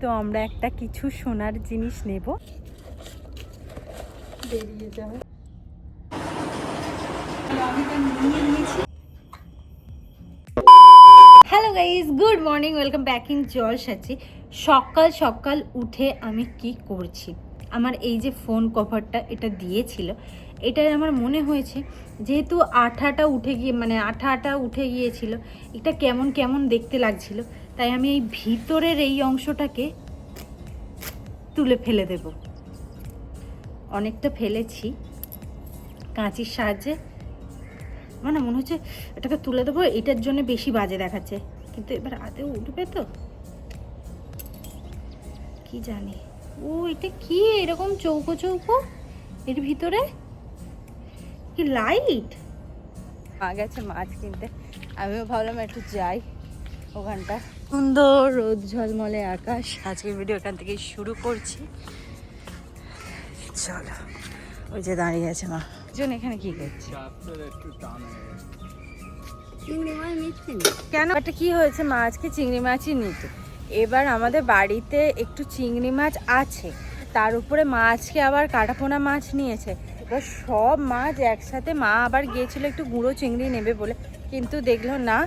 তো আমরা একটা কিছু সোনার জিনিস নেব, বেরিয়ে যাবে। Hello guys, good morning, welcome back in জলসাচি। সকাল সকাল উঠে আমি কি করছি, আমার এই যে ফোন কভারটা এটা দিয়েছিল, এটাই আমার মনে হয়েছে যেহেতু আঠাটা উঠে গিয়ে আঠা উঠে গিয়েছিল, এটা কেমন কেমন দেখতে লাগছিল, তাই আমি এই ভিতরের এই অংশটাকে তুলে ফেলে দেব। অনেকটা ফেলেছি কাঁচির সাহায্যে, মনে হচ্ছে এটাকে তুলে দেবো, এটার জন্য বেশি বাজে দেখাচ্ছে, কিন্তু এবার আদৌ উঠবে তো কি জানি। ও এটা কি এরকম চৌকো চৌকো, এর ভিতরে কি লাইট। মা গেছে মাছ কিনতে, আমিও ভাবলাম একটু যাই ওখানটা। সুন্দর রোদ ঝলমলে আকাশ, আজকের ভিডিও এখান থেকে শুরু করছি। চলো, ওই যে দাঁড়িয়ে আছে মা, জন এখানে কি করছে? কেন এটা কি হয়েছে, মা আজকে চিংড়ি মাছই নিত। এবার আমাদের বাড়িতে একটু চিংড়ি মাছ আছে, তার উপরে মা আজকে আবার কাটাপোনা মাছ নিয়েছে। এবার সব মাছ একসাথে, মা আবার গিয়েছিল একটু গুঁড়ো চিংড়ি নেবে বলে, কিন্তু দেখলো না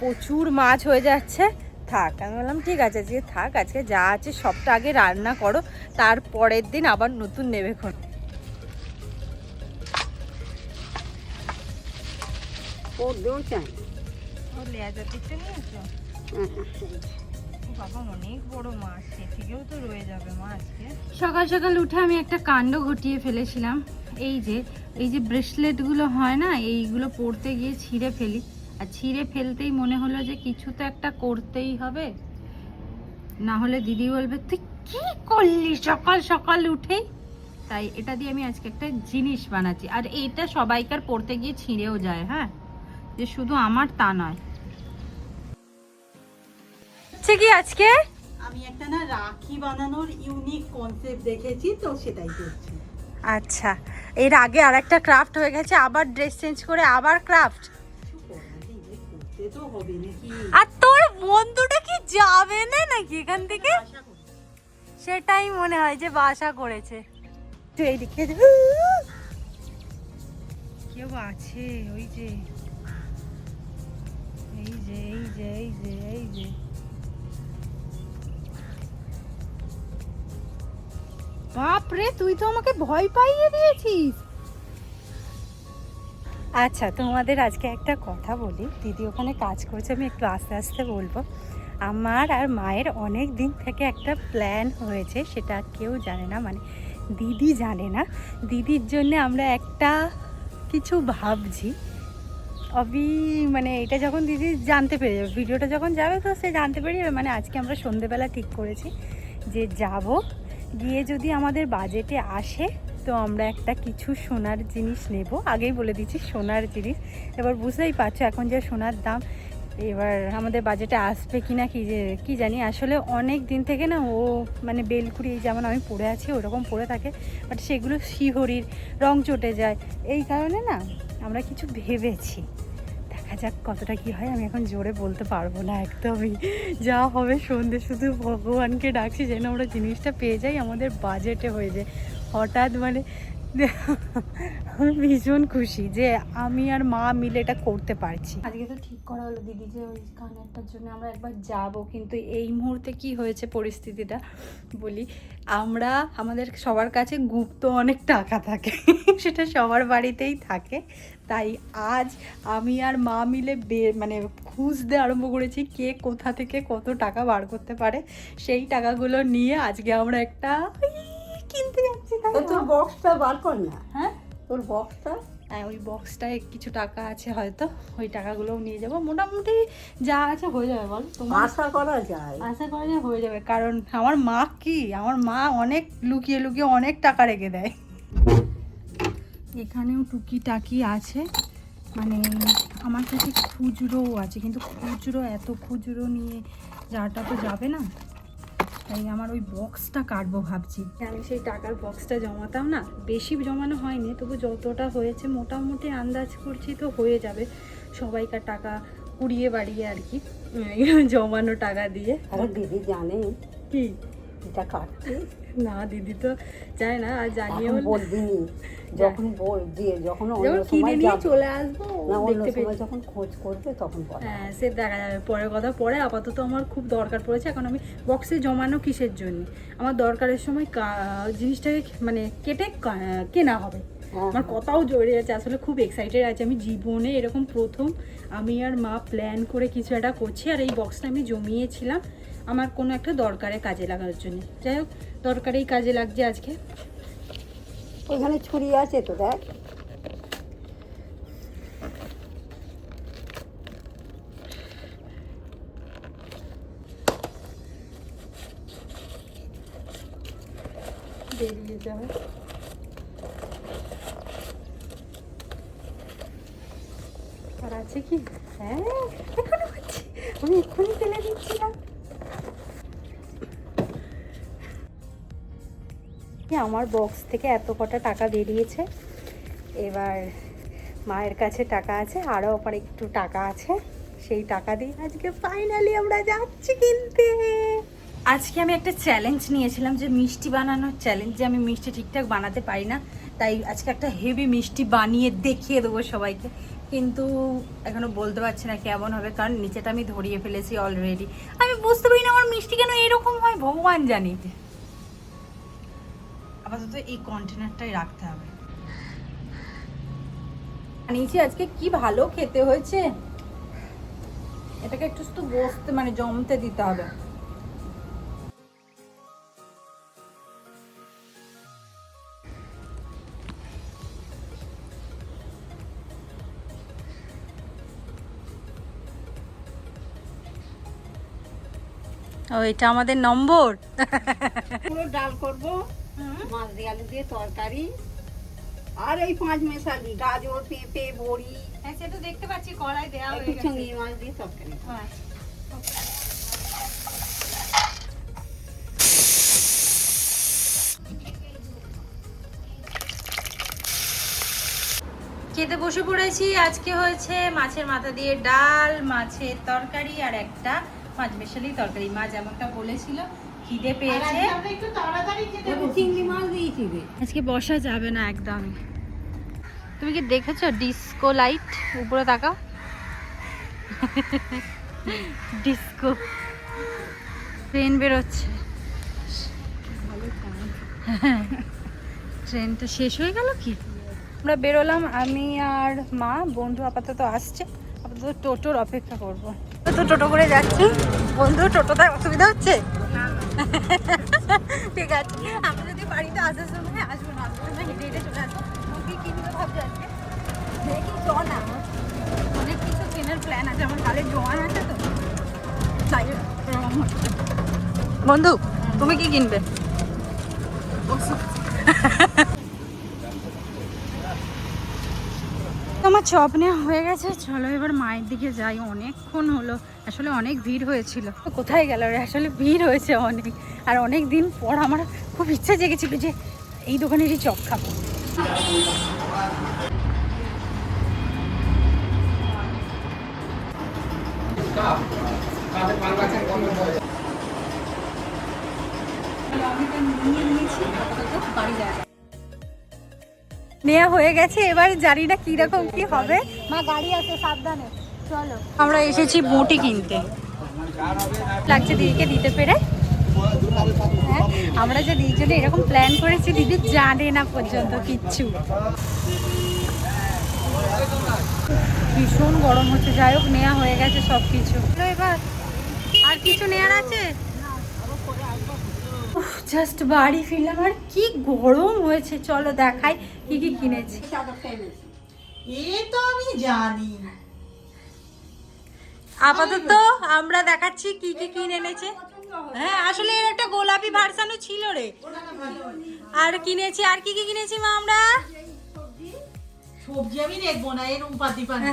প্রচুর মাছ হয়ে যাচ্ছে, থাক। আমি বললাম ঠিক আছে আজকে থাক, আজকে যা আছে সবটা আগে রান্না করো, তারপরের দিন আবার নতুন নেবে খন। অনেক বড় মাছ, সেটিকেও তো রয়ে যাবে মা আজকে। সকাল সকাল উঠে আমি একটা কাণ্ড ঘটিয়ে ফেলেছিলাম। এই যে ব্রেসলেট গুলো হয় না, এইগুলো পরতে গিয়ে ছিঁড়ে ফেলি, আর ছিঁড়ে ফেলতেই মনে হলো যে কিছু তো একটা করতেই হবে, না হলে দিদি বলবে তুই কি করলি সকাল সকাল উঠেই। তাই এটা দিয়ে আমি আজকে একটা জিনিস বানাচ্ছি, আর এটা সবাইকার পরতে গিয়ে ছিঁড়েও যায়, হ্যাঁ, যে শুধু আমার তা নয়। কি আজকে আমি একটা না রাখি বানানোর ইউনিক কনসেপ্ট দেখেছি, তো সেটাই করছি। আচ্ছা, এর আগে আর একটা ক্রাফট হয়ে গেছে, আবার ড্রেস চেঞ্জ করে আবার ক্রাফট। আর তোর বন্ধুটা কি যাবে না নাকি এখান থেকে? সেটাই মনে হয় যে বাসা করেছে। তুই এইদিকে কেউ আছে, ওই যে এই যে এই যে এই যে এই যে বাপরে, তুই তো আমাকে ভয় পাইয়ে দিয়েছিস। আচ্ছা, তোমাদের আজকে একটা কথা বলি, দিদি ওখানে কাজ করছে, আমি একটু আস্তে আস্তে বলবো। আমার আর মায়ের অনেক দিন থেকে একটা প্ল্যান হয়েছে, সেটা কেউ জানে না, দিদি জানে না। দিদির জন্য আমরা একটা কিছু ভাবছি। এটা যখন দিদি জানতে পেরে যাবে, ভিডিওটা যখন যাবে তো সে জানতে পেরে যাবে। আজকে আমরা সন্ধেবেলা ঠিক করেছি যে যাব, গিয়ে যদি আমাদের বাজেটে আসে তো আমরা একটা কিছু সোনার জিনিস নেব। আগেই বলে দিচ্ছি সোনার জিনিস, এবার বুঝতেই পারছো এখন যে সোনার দাম, এবার আমাদের বাজেটে আসবে কি না কি জানি। আসলে অনেক দিন থেকে না ও বেলকুড়ি যেমন আমি পরে আছি ওরকম পরে থাকে, বাট সেগুলো শিহরির রং চটে যায়, এই কারণে না আমরা কিছু ভেবেছি। দেখা যাক কতটা কি হয়, আমি এখন জোরে বলতে পারবো না একদমই। যা হবে সন্ধে, শুধু ভগবানকে ডাকছি যেন আমরা জিনিসটা পেয়ে যাই, আমাদের বাজেটে হয়ে যায়। হঠাৎ আমি ভীষণ খুশি যে আমি আর মা মিলে এটা করতে পারছি। আজকে তো ঠিক করা হলো দিদি যে ওই কানেরটার জন্য আমরা একবার যাব, কিন্তু এই মুহূর্তে কি হয়েছে পরিস্থিতিটা বলি। আমাদের সবার কাছে গুপ্ত অনেক টাকা থাকে সেটা সবার বাড়িতেই থাকে, তাই আজ আমি আর মা মিলে খুঁজতে আরম্ভ করেছি কে কোথা থেকে কত টাকা বার করতে পারে। সেই টাকাগুলো নিয়ে আজকে আমরা একটা কিনতে যাচ্ছি। তোর বক্সটা বার কর না। হ্যাঁ, তোর বক্সটা, হ্যাঁ, ওই বক্সটায় কিছু টাকা আছে হয়তো, ওই টাকাগুলোও নিয়ে যাবো। মোটামুটি যা আছে হয়ে যাবে, বল তোমার? আশা করা যায় হয়ে যাবে, কারণ আমার মা অনেক লুকিয়ে লুকিয়ে অনেক টাকা রেখে দেয়। এখানেও টুকিটাকি আছে, আমার কাছে খুচরোও আছে, কিন্তু এত খুচরো নিয়ে যাটা তো যাবে না, তাই আমার ওই বক্সটা কাটবো ভাবছি। আমি সেই টাকার বক্সটা জমাতাম না, বেশি জমানো হয়নি, তবু যতটা হয়েছে মোটামুটি আন্দাজ করছি তো হয়ে যাবে। সবাইকার টাকা কুড়িয়ে বাড়িয়ে আর কি, জমানো টাকা দিয়ে। আরে দিদি জানে কি এটা কাটতে না দিদি তো জানে না, আর জানিও এখন বলবি নি, যখন যখন অন্য যখন কিনে সময় নিয়ে যাবে, চলে আসবো না অন্য দেখতে পেয়ে। সময় যখন খোঁজ করবে তখন বল। হ্যাঁ সে দেখা যাবে, পরের কথা পরে। আপাতত আমার খুব দরকার পড়েছে, এখন আমি বক্সে জমানো কিসের জন্য, আমার দরকারের সময় জিনিসটাকে মানে কেটে কেনা হবে। হ্যাঁ, আমার কথাও জড়িয়ে আছে, আসলে খুব এক্সাইটেড আছে। আমি জীবনে এরকম প্রথম আমি আর মা প্ল্যান করে কিছু একটা করছি, আর এই বক্সটা আমি জমিয়েছিলাম আমার কোনো একটা দরকারে কাজে লাগানোর জন্য। যাই হোক, দরকারেই কাজে লাগছে আজকে। ওইখানে ছুরি আছে তো, দেখ। বেরিয়ে যাবে। আর আছে কি? হ্যাঁ এখনো হচ্ছে, আমি এক্ষুনি ফেলে দিচ্ছিলাম। আমার বক্স থেকে এত কটা টাকা বেরিয়েছে। এবার মায়ের কাছে টাকা আছে, আরও আবার একটু টাকা আছে, সেই টাকা দিয়ে আজকে ফাইনালি আমরা যাচ্ছি কিনতে। আজকে আমি একটা চ্যালেঞ্জ নিয়েছিলাম, যে মিষ্টি বানানোর চ্যালেঞ্জ, যে আমি মিষ্টি ঠিকঠাক বানাতে পারি না, তাই আজকে একটা হেভি মিষ্টি বানিয়ে দেখিয়ে দেবো সবাইকে। কিন্তু এখনো বলতে পারছি না কেমন হবে, কারণ নিচেটা আমি ধরিয়ে ফেলেছি অলরেডি। আমি বুঝতে পারি না আমার মিষ্টি কেন এরকম হয়, ভগবান জানি। আপাতত এই কন্টেনারটাই রাখতে হবে। বানিয়েছি আজকে, কি ভালো খেতে হয়েছে। এটাকে একটু শুধু বসতে মানে জমতে দিতে হবে। ও এটা আমাদের নম্বর। পুরো ডাল করবো, মাছ দিয়ে আলু দিয়ে তরকারি, আর এই 5 মেশালি গাজর, পেঁপে, বড়ি, হ্যাঁ সে তো দেখতে পাচ্ছি কড়াই দেওয়া হয়ে একটু গেছে। চিংড়ি মাছ দিয়ে তরকারি। খেতে বসে পড়েছি। আজকে হয়েছে মাছের মাথা দিয়ে ডাল, মাছের তরকারি, আর একটা মাছ মেশালি তরকারি। মা যেমনটা বলেছিল খিদে পেয়েছে, একটু তাড়াতাড়ি খেতে চিংড়ি মাছ দিয়েছি রে। আজকে বসা যাবে না একদমই। তুমি কি দেখেছো ডিস্কো লাইট? উপরে তাকাও, ডিস্কো ট্রেন বেরোচ্ছে। ট্রেনটা শেষ হয়ে গেল কি? আমরা বেরোলাম, আমি আর মা। বন্ধু আপাতত আসছে, আপাতত টোটোর অপেক্ষা করব। তো টোটো করে যাচ্ছি। বন্ধু টোটোতে অসুবিধা হচ্ছে? ঠিক আছে, আমরা যদি বাড়িতে আসার সময় আসবো না, আসবো না, হেঁটে হেঁটে চলে আসবো। কি কিনতে ভাবছি আজকে, দেখি চ না, অনেক কিছু কেনার প্ল্যান আছে। আমার কালে জোয়ান আছে তো, তাই এরকম হচ্ছে। বন্ধু তুমি কি কিনবে? আমার চপ নেওয়া হয়ে গেছে, চলো এবার মায়ের দিকে যাই। অনেকক্ষণ হলো, আসলে অনেক ভিড় হয়েছিল। কোথায় গেল রে, আসলে ভিড় হয়েছে অনেক, আর অনেক দিন পর আমার খুব ইচ্ছা জেগেছিল যে এই দোকানেরই চপ খাবো। নেওয়া হয়ে গেছে, এবার জানি না কিরকম কি হবে। মা গাড়ি আছে সাবধানে, চলো। আমরা এসেছি বটি কিনতে, লাগছে দিদিকে দিতে পেরে। হ্যাঁ আমরা যে দুইজনে এরকম প্ল্যান করেছি, দিদি জানে না পর্যন্ত কিচ্ছু। ভীষণ গরম হচ্ছে, যাই হোক নেওয়া হয়ে গেছে সব কিছু। এবার আর কিছু নেওয়ার আছে? জাস্ট বাড়ি ফিরলাম, আর কি গরম হয়েছে। চলো দেখাই কি কি কিনেছি। এ তো আমি জানি। আপাতত আমরা দেখাচ্ছি কি কি কিনে এনেছে। হ্যাঁ আসলে এর একটা গোলাপি ভার্সানও ছিল রে। আর কিনেছি, আর কি কি কিনেছি মা আমরা? সবজি আমি দেখবো না, এর উপাতি পানি।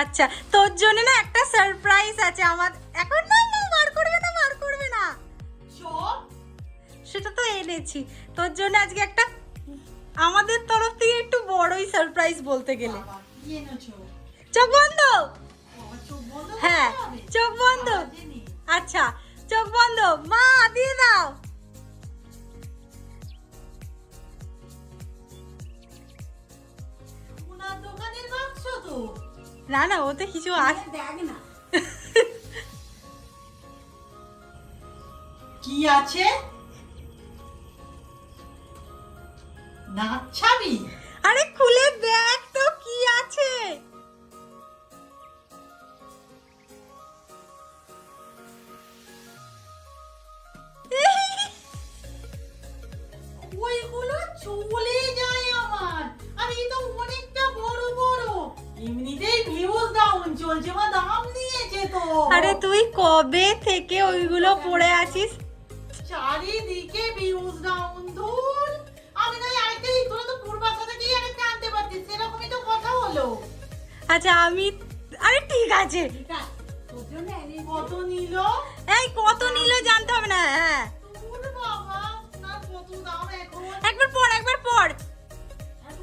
আচ্ছা তোর জন্য না একটা সারপ্রাইজ আছে আমার। এখন না না বার করবে না, বার করবে না। চপ সেটা তো এনেছি তোর জন্য আজকে একটা, আমাদের তরফ থেকে একটু বড়ই সারপ্রাইজ বলতে গেলে। কি এনেছো? চোখ বন্ধ। চোখ বন্ধ? হ্যাঁ চোখ বন্ধ। আচ্ছা চোখ বন্ধ, মা দিয়ে দাও। ওনার দোকানের বাক্স তো। না না, ওতে কিছু আছে। দেখ না কি আছে? নাচ্ছাবি? আরে খুলে দেখ তো কি আছে। ওইগুলো চলে যায় আমার। আর এই তো অনেকটা বড় বড়। এমনিতেই ভিউজ ডাউন চলছে, মা দাম নিয়েছে তো। আরে তুই কবে থেকে ওইগুলো পড়ে আছিস? চারিদিকে ভিউজ ডাউন ধুর। আমি না আরেকটা দিই, তোরা তো পূর্বাশা থেকেই আরেকটা আনতে পারতিস, সেরকমই তো কথা হলো। আচ্ছা আমি, আরে ঠিক আছে, ঠিক আছে তোর জন্য এনেছি। কত নিল? এই কত নিল জানতে হবে না। হ্যাঁ তোর বাবা না কত দাম এখন? একবার পড়, একবার পড়।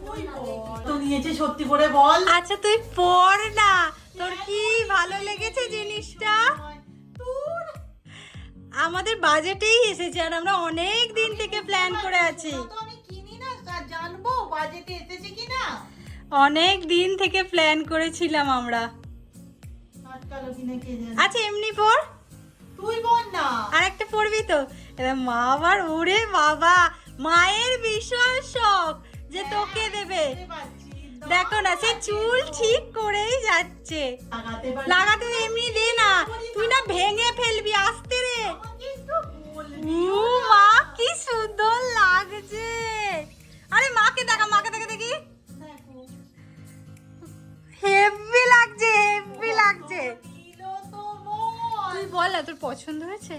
তুই বল। তো নিয়েছে সত্যি করে বল। আচ্ছা তুই পড় না, তোর কি ভালো লেগেছে জিনিসটা? তোর আমাদের বাজেটেই এসেছে আর আমরা অনেক দিন থেকে প্ল্যান করে আছি। তো আমি কিনি না, আর জানবো বাজেটে এসেছে কিনা। অনেক দিন থেকে প্ল্যান করেছিলাম আমরা। আজকালও কিনে কে জানে। আচ্ছা এমনি পড়, তুই বল না। আর একটা পড়বি তো? এবার মা আবার, ওরে বাবা, মায়ের বিশাল শখ যে তোকে দেবে। বুঝতে পারছি। দেখো না, সে চুল ঠিক করেই যাচ্ছে। লাগাতে পারি। লাগাতে এমনি দে না, তুই না ভেঙে ফেলবি, আস্তে রে। আমাকে একটু বলবি। ও মা কি সুন্দর লাগছে। আরে মাকে দেখা, মাকে দেখা দেখি। দেখো। হেভি লাগছে, হেভি লাগছে। নিল তো বল। তুই বল না তোর পছন্দ হয়েছে?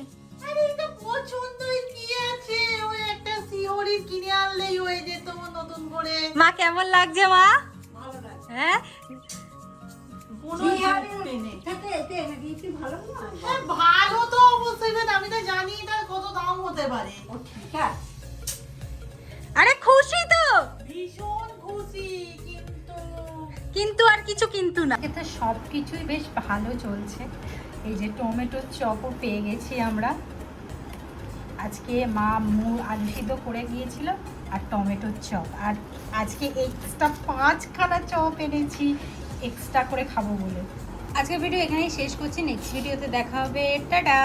আরে এটা পছন্দই কি আছে? ওই একটা সিওরি কিনে আনলেই হয়ে যেত নতুন করে। মা কেমন লাগছে মা? ভালো লাগছে। হ্যাঁ কোনো জিহারের যুক্তি নেই। থেকে এটা এনে দিয়েছি, ভালো না? হ্যাঁ, ভালো তো অবশ্যই, but আমি তো জানি এটা কত দাম হতে পারে। ও ঠিক আছে। আরে খুশি তো? ভীষণ খুশি, কিন্তু কিন্তু আর কিছু কিন্তু না, তো সব কিছুই বেশ ভালো চলছে। এই যে টমেটোর চপও পেয়ে গেছি আমরা। আজকে মা আলু সিদ্ধ করে গিয়েছিল আর টমেটোর চপ, আর আজকে এক্সট্রা 5খানা চপ এনেছি এক্সট্রা করে খাবো বলে। আজকের ভিডিও এখানেই শেষ করছি, নেক্সট ভিডিওতে দেখা হবে, টাটা।